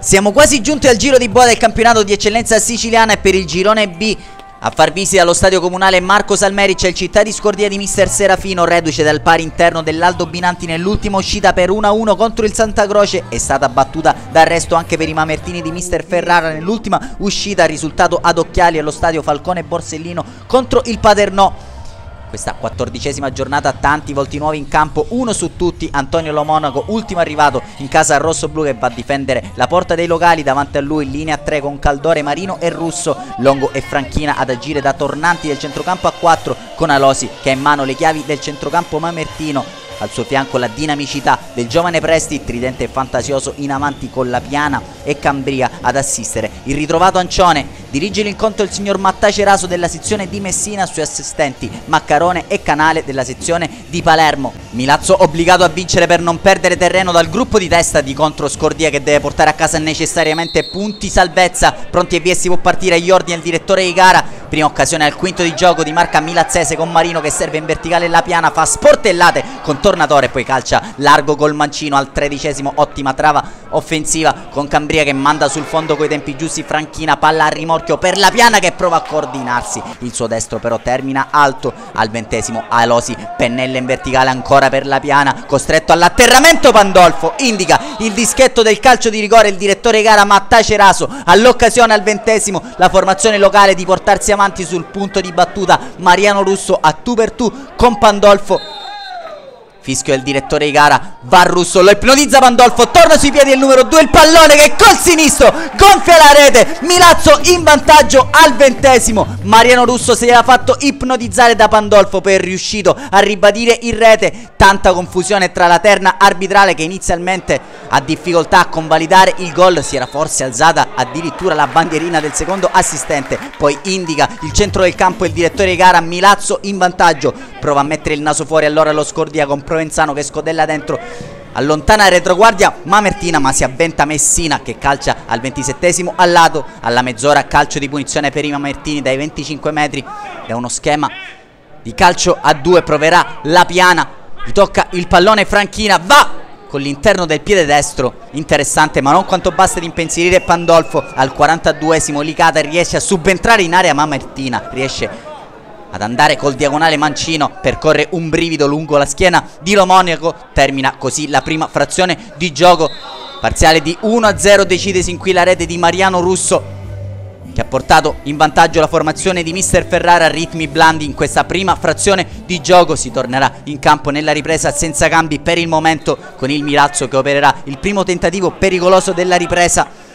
Siamo quasi giunti al giro di boa del campionato di eccellenza siciliana e per il girone B a far visita allo stadio comunale Marco Salmeri c'è il Città di Scordia di mister Serafino, reduce dal pari interno dell'Aldo Binanti nell'ultima uscita per 1-1 contro il Santa Croce. È stata battuta d'arresto anche per i mamertini di mister Ferrara nell'ultima uscita, risultato ad occhiali allo stadio Falcone Borsellino contro il Paternò. Questa 14ª giornata, tanti volti nuovi in campo, uno su tutti, Antonio Lo Monaco, ultimo arrivato in casa rossoblu, che va a difendere la porta dei locali. Davanti a lui linea 3 con Caldore, Marino e Russo, Longo e Franchina ad agire da tornanti del centrocampo a 4 con Alosi che ha in mano le chiavi del centrocampo mamertino. Al suo fianco la dinamicità del giovane Presti, tridente e fantasioso in avanti con La Piana e Cambria ad assistere il ritrovato Ancione. Dirige l'incontro il signor Mattà Ceraso della sezione di Messina, sui assistenti Maccarone e Canale della sezione di Palermo. Milazzo obbligato a vincere per non perdere terreno dal gruppo di testa di contro Scordia, che deve portare a casa necessariamente punti salvezza. Pronti e via, si può partire agli ordini del direttore di gara. Prima occasione al quinto di gioco di marca milazzese con Marino che serve in verticale, La Piana fa sportellate con Tornatore e poi calcia largo col mancino al 13esimo. Ottima trava offensiva con Cambria che manda sul fondo coi tempi giusti Franchina, palla a rimorchio per La Piana che prova a coordinarsi, il suo destro però termina alto. Al 20esimo Alosi pennella in verticale ancora per La Piana, costretto all'atterramento Pandolfo, indica il dischetto del calcio di rigore il direttore di gara Mattà Ceraso. All'occasione al 20esimo la formazione locale di portarsi avanti sul punto di battuta Mariano Russo a tu per tu con Pandolfo. Fischio del direttore di gara, va Russo, lo ipnotizza Pandolfo, torna sui piedi il numero 2, il pallone che col sinistro gonfia la rete. Milazzo in vantaggio al 20esimo. Mariano Russo si era fatto ipnotizzare da Pandolfo, poi è riuscito a ribadire in rete. Tanta confusione tra la terna arbitrale che inizialmente ha difficoltà a convalidare il gol, si era forse alzata addirittura la bandierina del secondo assistente, poi indica il centro del campo il direttore di gara, Milazzo in vantaggio, prova a mettere il naso fuori allora lo Scordia con Provenzano che scodella dentro, allontana la retroguardia mamertina ma si avventa Messina che calcia al 27esimo al lato. Alla mezz'ora calcio di punizione per i mamertini dai 25 metri, da uno schema di calcio a 2 proverà La Piana, gli tocca il pallone Franchina, va con l'interno del piede destro, interessante ma non quanto basta ad impensierire Pandolfo. Al 42esimo Licata riesce a subentrare in area mamertina, riesce ad andare col diagonale mancino, percorre un brivido lungo la schiena di Lo Monaco, termina così la prima frazione di gioco, parziale di 1-0, decide sin qui la rete di Mariano Russo che ha portato in vantaggio la formazione di mister Ferrara a ritmi blandi in questa prima frazione di gioco. Si tornerà in campo nella ripresa senza cambi per il momento con il Milazzo che opererà il primo tentativo pericoloso della ripresa.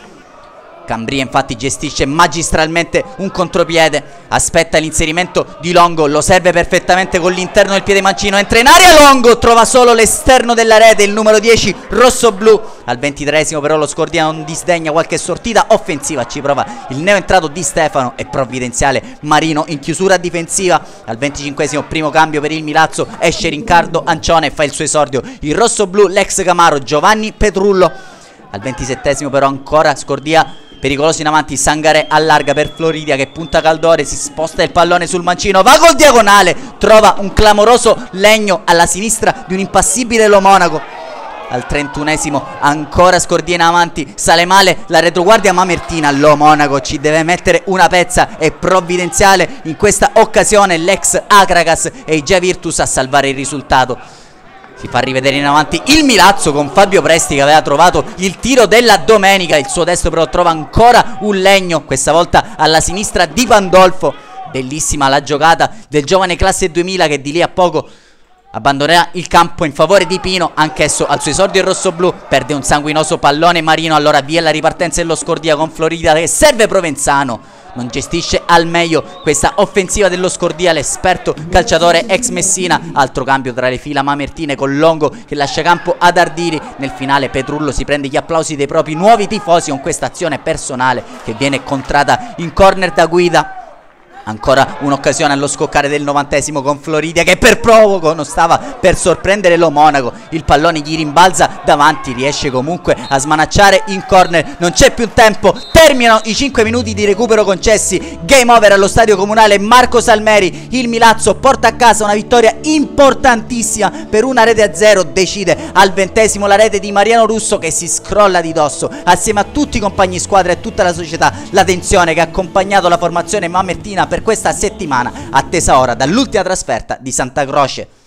Cambria infatti gestisce magistralmente un contropiede, aspetta l'inserimento di Longo, lo serve perfettamente con l'interno del piede mancino, entra in area Longo, trova solo l'esterno della rete il numero 10 rossoblu. Al 23esimo però lo Scordia non disdegna qualche sortita offensiva, ci prova il neoentrato Di Stefano e provvidenziale Marino in chiusura difensiva. Al 25esimo primo cambio per il Milazzo, esce Riccardo Ancione e fa il suo esordio il rossoblu l'ex Camaro Giovanni Petrullo. Al 27esimo però ancora Scordia pericoloso in avanti, Sangaré allarga per Floridia che punta Caldore, si sposta il pallone sul mancino, va col diagonale, trova un clamoroso legno alla sinistra di un impassibile Lo Monaco. Al 31esimo ancora Scordia in avanti, sale male la retroguardia mamertina, Lo Monaco ci deve mettere una pezza e provvidenziale in questa occasione l'ex Acragas e i Gia Virtus a salvare il risultato. Si fa rivedere in avanti il Milazzo con Fabio Presti che aveva trovato il tiro della domenica, il suo destro però trova ancora un legno, questa volta alla sinistra di Pandolfo. Bellissima la giocata del giovane classe 2000 che di lì a poco abbandonerà il campo in favore di Pino, anch'esso al suo esordio in rossoblu, perde un sanguinoso pallone Marino, allora via la ripartenza dello Scordia con Florida che serve Provenzano. Non gestisce al meglio questa offensiva dello Scordia l'esperto calciatore ex Messina. Altro cambio tra le fila mamertine con Longo che lascia campo ad Ardiri. Nel finale Petrullo si prende gli applausi dei propri nuovi tifosi con questa azione personale che viene contrata in corner da Guida. Ancora un'occasione allo scoccare del 90esimo con Floridia che per provoco non stava per sorprendere lo Monaco. Il pallone gli rimbalza davanti, riesce comunque a smanacciare in corner. Non c'è più tempo, terminano i 5 minuti di recupero concessi. Game over allo stadio comunale Marco Salmeri. Il Milazzo porta a casa una vittoria importantissima per 1-0. Decide al 20esimo la rete di Mariano Russo che si scrolla di dosso assieme a tutti i compagni squadra e tutta la società. La tensione che ha accompagnato la formazione mamertina per questa settimana, attesa ora dall'ultima trasferta di Santa Croce.